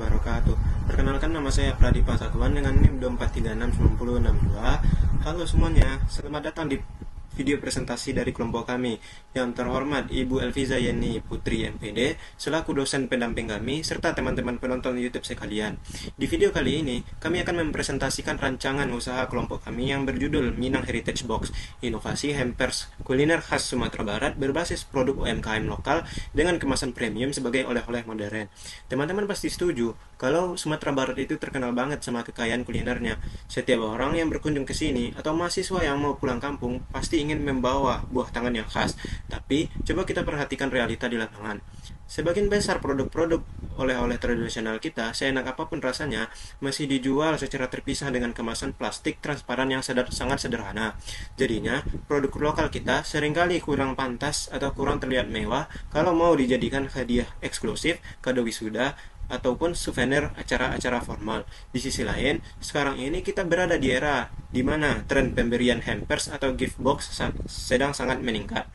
wabarakatuh. Perkenalkan, nama saya Pradipa Satuan dengan NIM 2436962. Halo semuanya, selamat datang di video presentasi dari kelompok kami. Yang terhormat Ibu Elviza Yeni Putri MPD selaku dosen pendamping kami serta teman-teman penonton YouTube sekalian. Di video kali ini kami akan mempresentasikan rancangan usaha kelompok kami yang berjudul Minang Heritage Box, inovasi hampers kuliner khas Sumatera Barat berbasis produk UMKM lokal dengan kemasan premium sebagai oleh-oleh modern. Teman-teman pasti setuju kalau Sumatera Barat itu terkenal banget sama kekayaan kulinernya. Setiap orang yang berkunjung ke sini atau mahasiswa yang mau pulang kampung pasti ingin membawa buah tangan yang khas. Tapi coba kita perhatikan realita di lapangan. Sebagian besar produk-produk oleh-oleh tradisional kita, seenak apapun rasanya, masih dijual secara terpisah dengan kemasan plastik transparan yang sangat sederhana. Jadinya, produk lokal kita seringkali kurang pantas atau kurang terlihat mewah kalau mau dijadikan hadiah eksklusif, kado wisuda, ataupun souvenir acara-acara formal. Di sisi lain, sekarang ini kita berada di era di mana tren pemberian hampers atau gift box sedang sangat meningkat.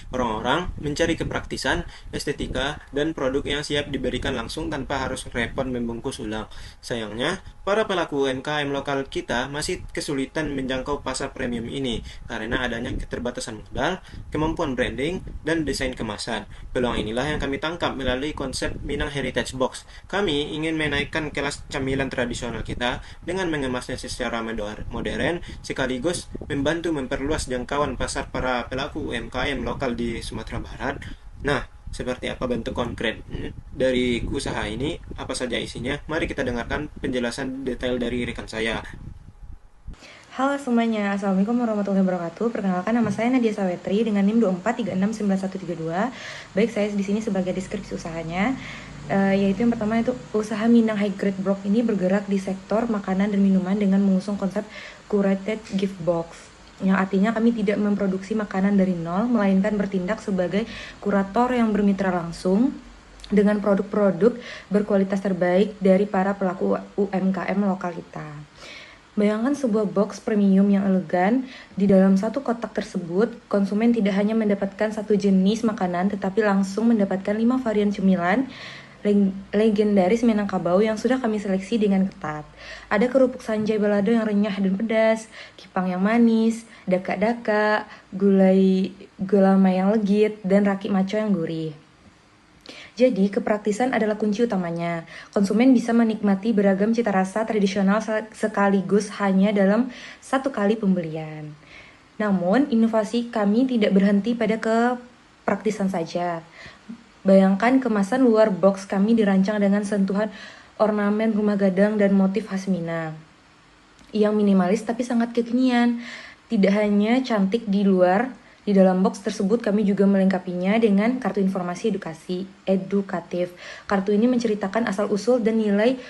Orang-orang mencari kepraktisan, estetika, dan produk yang siap diberikan langsung tanpa harus repot membungkus ulang. Sayangnya, para pelaku UMKM lokal kita masih kesulitan menjangkau pasar premium ini karena adanya keterbatasan modal, kemampuan branding, dan desain kemasan. Peluang inilah yang kami tangkap melalui konsep Minang Heritage Box. Kami ingin menaikkan kelas camilan tradisional kita dengan mengemasnya secara modern, sekaligus membantu memperluas jangkauan pasar para pelaku UMKM lokal di Sumatera Barat. Nah, seperti apa bentuk konkret dari usaha ini, apa saja isinya? Mari kita dengarkan penjelasan detail dari rekan saya. Halo semuanya, Assalamualaikum warahmatullahi wabarakatuh. Perkenalkan, nama saya Nadia Sawetri dengan NIM 243669132. Baik, saya di sini sebagai deskripsi usahanya, yaitu yang pertama itu usaha Minang High Grade Box ini bergerak di sektor makanan dan minuman dengan mengusung konsep curated gift box, yang artinya kami tidak memproduksi makanan dari nol, melainkan bertindak sebagai kurator yang bermitra langsung dengan produk-produk berkualitas terbaik dari para pelaku UMKM lokal kita. Bayangkan sebuah box premium yang elegan. Di dalam satu kotak tersebut, konsumen tidak hanya mendapatkan satu jenis makanan, tetapi langsung mendapatkan 5 varian cemilan legendaris Minangkabau yang sudah kami seleksi dengan ketat. Ada kerupuk sanjay balado yang renyah dan pedas, kipang yang manis, daka-daka, gulama yang legit, dan raki maco yang gurih. Jadi, kepraktisan adalah kunci utamanya. Konsumen bisa menikmati beragam cita rasa tradisional sekaligus hanya dalam satu kali pembelian. Namun, inovasi kami tidak berhenti pada kepraktisan saja. Bayangkan kemasan luar box kami dirancang dengan sentuhan ornamen rumah gadang dan motif khas Minang yang minimalis tapi sangat kekinian. Tidak hanya cantik di luar, di dalam box tersebut kami juga melengkapinya dengan kartu informasi edukatif. Kartu ini menceritakan asal-usul dan nilai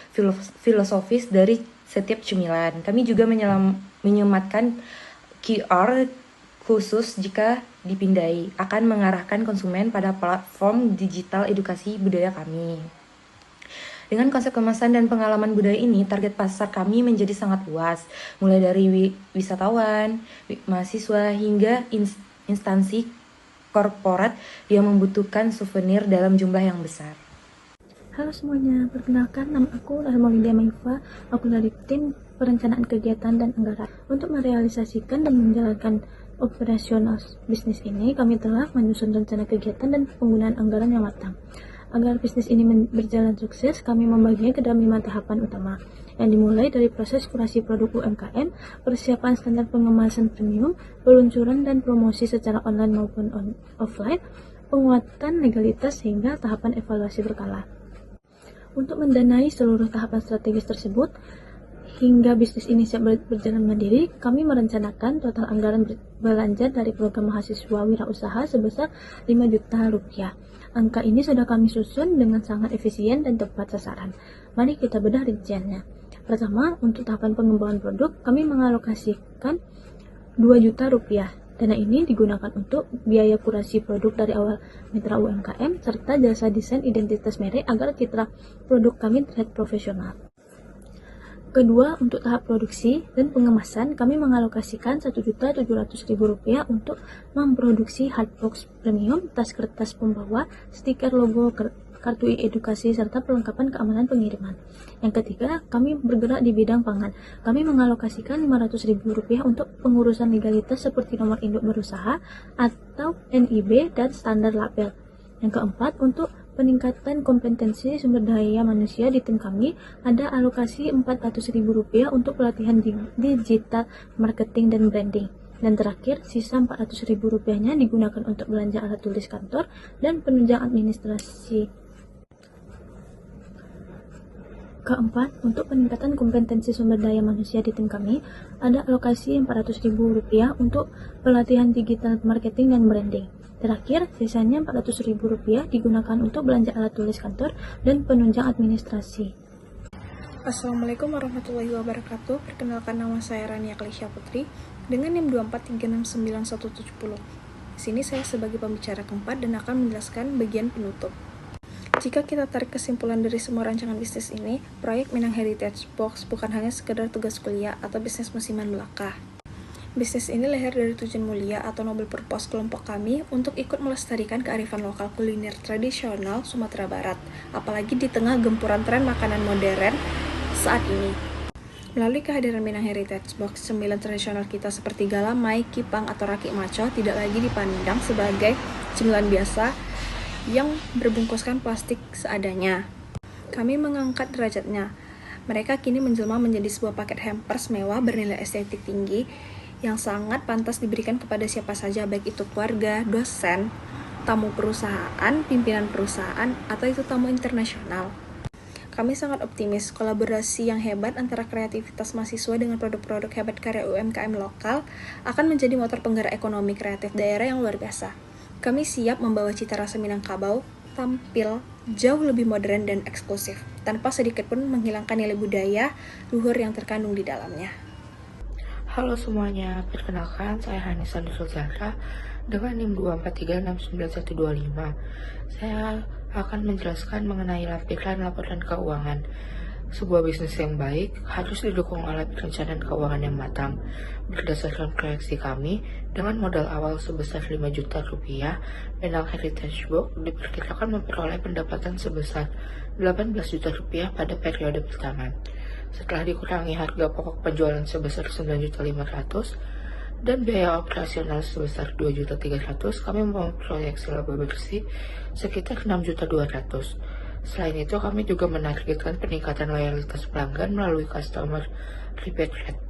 filosofis dari setiap cemilan. Kami juga menyematkan QR khusus jika dipindai, akan mengarahkan konsumen pada platform digital edukasi budaya kami. Dengan konsep kemasan dan pengalaman budaya ini, target pasar kami menjadi sangat luas, mulai dari wisatawan, mahasiswa, hingga instansi korporat yang membutuhkan souvenir dalam jumlah yang besar. Halo semuanya, perkenalkan nama aku Rahmaulindia Maifa. Aku dari tim perencanaan kegiatan dan anggaran. Untuk merealisasikan dan menjalankan operasional bisnis ini, kami telah menyusun rencana kegiatan dan penggunaan anggaran yang matang. Agar bisnis ini berjalan sukses, kami membaginya ke dalam 5 tahapan utama, yang dimulai dari proses kurasi produk UMKM, persiapan standar pengemasan premium, peluncuran dan promosi secara online maupun offline, penguatan legalitas, hingga tahapan evaluasi berkala. Untuk mendanai seluruh tahapan strategis tersebut, hingga bisnis ini siap berjalan mandiri, kami merencanakan total anggaran belanja dari program mahasiswa wirausaha sebesar 5 juta rupiah. Angka ini sudah kami susun dengan sangat efisien dan tepat sasaran. Mari kita bedah rinciannya. Pertama, untuk tahapan pengembangan produk, kami mengalokasikan 2 juta rupiah. Dana ini digunakan untuk biaya kurasi produk dari awal mitra UMKM, serta jasa desain identitas merek agar citra produk kami terlihat profesional. Kedua, untuk tahap produksi dan pengemasan, kami mengalokasikan Rp1.700.000 untuk memproduksi hardbox premium, tas kertas pembawa, stiker logo kartu edukasi, serta perlengkapan keamanan pengiriman. Yang ketiga, kami bergerak di bidang pangan. Kami mengalokasikan Rp500.000 untuk pengurusan legalitas seperti nomor induk berusaha atau NIB dan standar label. Yang keempat, untuk peningkatan kompetensi sumber daya manusia di tim kami, ada alokasi Rp400.000 untuk pelatihan digital marketing dan branding. Dan terakhir, sisa Rp400.000-nya digunakan untuk belanja alat tulis kantor dan penunjang administrasi. Keempat, untuk peningkatan kompetensi sumber daya manusia di tim kami, ada alokasi Rp400.000 untuk pelatihan digital marketing dan branding. Terakhir, sisanya Rp400.000 digunakan untuk belanja alat tulis kantor dan penunjang administrasi. Assalamualaikum warahmatullahi wabarakatuh. Perkenalkan, nama saya Rania Kalisha Putri dengan NIM 243697170. Di sini saya sebagai pembicara keempat dan akan menjelaskan bagian penutup. Jika kita tarik kesimpulan dari semua rancangan bisnis ini, proyek Minang Heritage Box bukan hanya sekedar tugas kuliah atau bisnis musiman belaka. Bisnis ini lahir dari tujuan mulia atau noble purpose kelompok kami untuk ikut melestarikan kearifan lokal kuliner tradisional Sumatera Barat, apalagi di tengah gempuran tren makanan modern saat ini. Melalui kehadiran Minang Heritage Box, cemilan tradisional kita seperti galamai, kipang, atau raki maco tidak lagi dipandang sebagai cemilan biasa yang berbungkuskan plastik seadanya. Kami mengangkat derajatnya. Mereka kini menjelma menjadi sebuah paket hampers mewah bernilai estetik tinggi yang sangat pantas diberikan kepada siapa saja, baik itu keluarga, dosen, tamu perusahaan, pimpinan perusahaan, atau itu tamu internasional. Kami sangat optimis kolaborasi yang hebat antara kreativitas mahasiswa dengan produk-produk hebat karya UMKM lokal akan menjadi motor penggerak ekonomi kreatif daerah yang luar biasa. Kami siap membawa cita rasa Minangkabau tampil jauh lebih modern dan eksklusif, tanpa sedikit pun menghilangkan nilai budaya luhur yang terkandung di dalamnya. Halo semuanya, perkenalkan saya Hanisa Nurul Zahra dengan NIM 243697125. Saya akan menjelaskan mengenai lampiran laporan keuangan. Sebuah bisnis yang baik harus didukung oleh perencanaan keuangan yang matang. Berdasarkan proyeksi kami, dengan modal awal sebesar Rp5 juta, Minang Heritage Box diperkirakan memperoleh pendapatan sebesar Rp18 juta pada periode pertama. Setelah dikurangi harga pokok penjualan sebesar Rp9.500.000 dan biaya operasional sebesar Rp2.300.000, kami memproyeksi laba bersih sekitar Rp6.200.000. Selain itu, kami juga menargetkan peningkatan loyalitas pelanggan melalui customer repeat rate.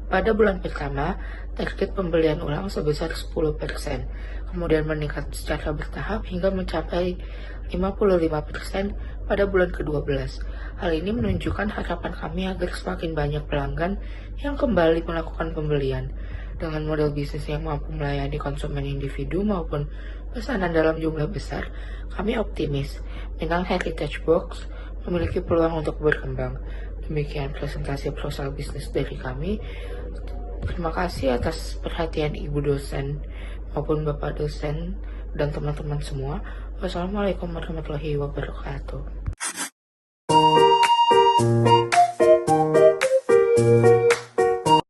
Pada bulan pertama, target pembelian ulang sebesar 10%, kemudian meningkat secara bertahap hingga mencapai 55% pada bulan ke-12. Hal ini menunjukkan harapan kami agar semakin banyak pelanggan yang kembali melakukan pembelian. Dengan model bisnis yang mampu melayani konsumen individu maupun pesanan dalam jumlah besar, kami optimis Minang Heritage Box memiliki peluang untuk berkembang. Demikian presentasi proposal bisnis dari kami. Terima kasih atas perhatian Ibu dosen maupun Bapak dosen dan teman-teman semua. Wassalamualaikum warahmatullahi wabarakatuh.